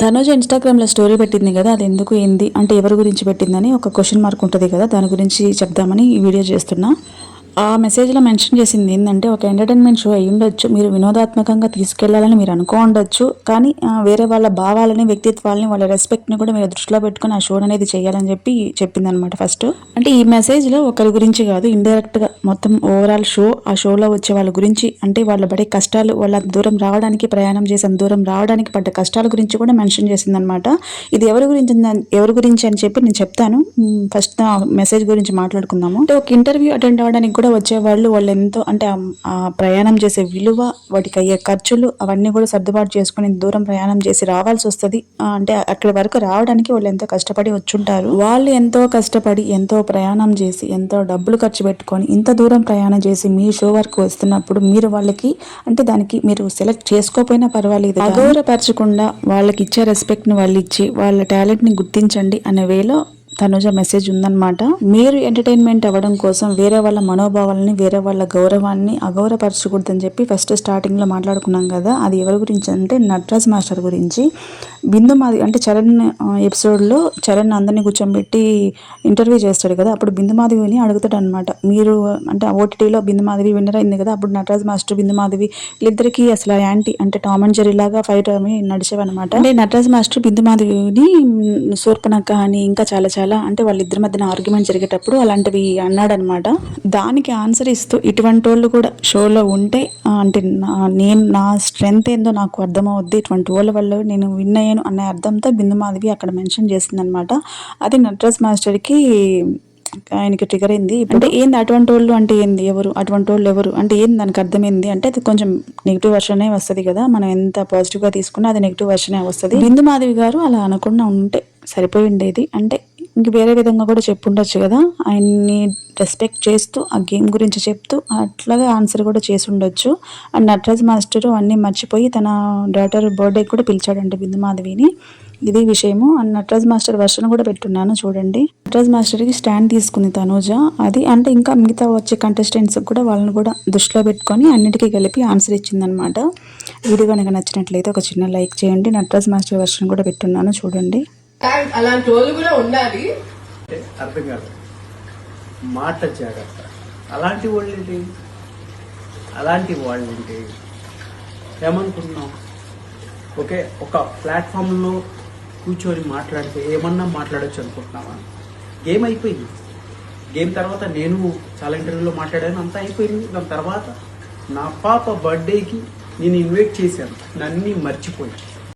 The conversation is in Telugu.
తనుజ ఇన్స్టాగ్రామ్లో స్టోరీ పెట్టింది కదా, అది ఎందుకు ఏంది అంటే ఎవరి గురించి పెట్టిందని ఒక క్వశ్చన్ మార్క్ ఉంటుంది కదా, దాని గురించి చెప్దామని ఈ వీడియో చేస్తున్నా. ఆ మెసేజ్లో మెన్షన్ చేసింది ఏంటంటే, ఒక ఎంటర్టైన్మెంట్ షో అయి ఉండొచ్చు, మీరు వినోదాత్మకంగా తీసుకెళ్లాలని మీరు అనుకో ఉండొచ్చు, కానీ వేరే వాళ్ళ భావాలని, వ్యక్తిత్వాలని, వాళ్ళ రెస్పెక్ట్ని కూడా మీరు దృష్టిలో పెట్టుకుని ఆ షో అనేది చేయాలని చెప్పి చెప్పిందనమాట. ఫస్ట్ అంటే ఈ మెసేజ్లో ఒకరి గురించి కాదు, ఇండైరెక్ట్గా మొత్తం ఓవరాల్ షో, ఆ షోలో వచ్చే వాళ్ళ గురించి, అంటే వాళ్ళ పడే కష్టాలు, వాళ్ళ దూరం రావడానికి, ప్రయాణం చేసి అంత దూరం రావడానికి పడ్డ కష్టాల గురించి కూడా మెన్షన్ చేసిందనమాట. ఇది ఎవరి గురించి అని చెప్పి నేను చెప్తాను. ఫస్ట్ మెసేజ్ గురించి మాట్లాడుకుందాము. అంటే ఒక ఇంటర్వ్యూ అటెండ్ అవ్వడానికి కూడా వచ్చేవాళ్ళు, వాళ్ళు ఎంతో అంటే ఆ ప్రయాణం చేసే విలువ, వాటికి అయ్యే ఖర్చులు అవన్నీ కూడా సర్దుబాటు చేసుకుని దూరం ప్రయాణం చేసి రావాల్సి వస్తుంది. అంటే అక్కడి వరకు రావడానికి వాళ్ళు ఎంతో కష్టపడి వచ్చుంటారు. వాళ్ళు ఎంతో కష్టపడి, ఎంతో ప్రయాణం చేసి, ఎంతో డబ్బులు ఖర్చు పెట్టుకొని ఇంత దూరం ప్రయాణం చేసి మీ షో వరకు వస్తున్నప్పుడు మీరు వాళ్ళకి అంటే దానికి మీరు సెలెక్ట్ చేసుకోకపోయినా పర్వాలేదు, అగౌరవపరచకుండా వాళ్ళకి ఇచ్చే రెస్పెక్ట్ని వాళ్ళు ఇచ్చి వాళ్ళ టాలెంట్ని గుర్తించండి అనే వేలో తనుజ మెసేజ్ ఉందన్నమాట. మీరు ఎంటర్టైన్మెంట్ అవ్వడం కోసం వేరే వాళ్ళ మనోభావాలని, వేరే వాళ్ళ గౌరవాన్ని అగౌరవపరచకూడదని చెప్పి ఫస్ట్ స్టార్టింగ్లో మాట్లాడుకున్నాం కదా. అది ఎవరి గురించి అంటే నటరాజ్ మాస్టర్ గురించి. బిందు మాది అంటే చరణ్ ఎపిసోడ్లో చరణ్ అందరినీ కూర్చోబెట్టి ఇంటర్వ్యూ చేస్తాడు కదా, అప్పుడు బిందు మాధవిని అడుగుతాడు అనమాట. మీరు అంటే ఓటీటీలో బిందు మాధవి విన్నర్ అయింది కదా, అప్పుడు నటరాజ్ మాస్టర్ బిందు మాధవి వీళ్ళిద్దరికీ అసలు యాంటీ అంటే టామ్ అండ్ జెర్రీ లాగా ఫైట్ అని నడిచేవన్నమాట. అంటే నటరాజ్ మాస్టర్ బిందు మాధవిని శూర్పణఖ అని ఇంకా చాలా అంటే వాళ్ళిద్దరి మధ్యన ఆర్గ్యుమెంట్ జరిగేటప్పుడు అలాంటివి అన్నాడనమాట. దానికి ఆన్సర్ ఇస్తూ ఇటువంటి వాళ్ళు కూడా షోలో ఉంటే అంటే నా స్ట్రెంగ్త్ ఏందో నాకు అర్థమవుద్ది, ఇటువంటి వాళ్ళ వల్ల నేను విన్ అయ్యాను అనే అర్థంతో బిందు మాధవి అక్కడ మెన్షన్ చేసిందనమాట. అది నటరాజ్ మాస్టర్కి ఆయనకి ట్రిగర్ అయింది. అంటే ఏంది అటువంటి వాళ్ళు అంటే ఏంది, ఎవరు అటువంటి వాళ్ళు ఎవరు అంటే ఏంది, దానికి అర్థమైంది అంటే అది కొంచెం నెగిటివ్ వర్షనే వస్తుంది కదా, మనం ఎంత పాజిటివ్గా తీసుకున్నా అది నెగిటివ్ వర్షనే వస్తుంది. బిందు మాధవి గారు అలా అనకుండా ఉంటే సరిపోయి ఉండేది. అంటే ఇంక వేరే విధంగా కూడా చెప్పుండొచ్చు కదా, ఆయన్ని రెస్పెక్ట్ చేస్తూ ఆ గేమ్ గురించి చెప్తూ అట్లాగా ఆన్సర్ కూడా చేసి ఉండొచ్చు. అండ్ నటరాజ్ మాస్టర్ అన్నీ మర్చిపోయి తన డాటర్ బర్త్డే కూడా పిలిచాడంటే బిందు మాధవిని. ఇది విషయము. అండ్ నటరాజ్ మాస్టర్ వర్షన్ కూడా పెట్టున్నాను చూడండి. నటరాజ్ మాస్టర్కి స్టాండ్ తీసుకుంది తనూజ. అది అంటే ఇంకా మిగతా వచ్చే కంటెస్టెంట్స్ కూడా వాళ్ళని కూడా దృష్టిలో పెట్టుకొని అన్నిటికీ కలిపి ఆన్సర్ ఇచ్చిందనమాట. వీడియో కనుక నచ్చినట్లయితే ఒక చిన్న లైక్ చేయండి. నటరాజ్ మాస్టర్ వర్షన్ కూడా పెట్టున్నాను చూడండి. అలాంటి వాళ్ళు కూడా ఉండాలి. అర్థం కాదు, మాట జాగ్రత్త. అలాంటి వాళ్ళేంటి, అలాంటి వాళ్ళేంటి ఏమనుకుంటున్నాం? ఓకే, ఒక ప్లాట్ఫామ్లో కూర్చొని మాట్లాడితే ఏమన్నా మాట్లాడచ్చు అనుకుంటున్నావా? గేమ్ అయిపోయింది. గేమ్ తర్వాత నేను చాలా ఇంటర్వ్యూలో మాట్లాడాను, అంతా అయిపోయింది. దాని తర్వాత నా పాప బర్త్డేకి నేను ఇన్వైట్ చేశాను, నన్ను మర్చిపోయి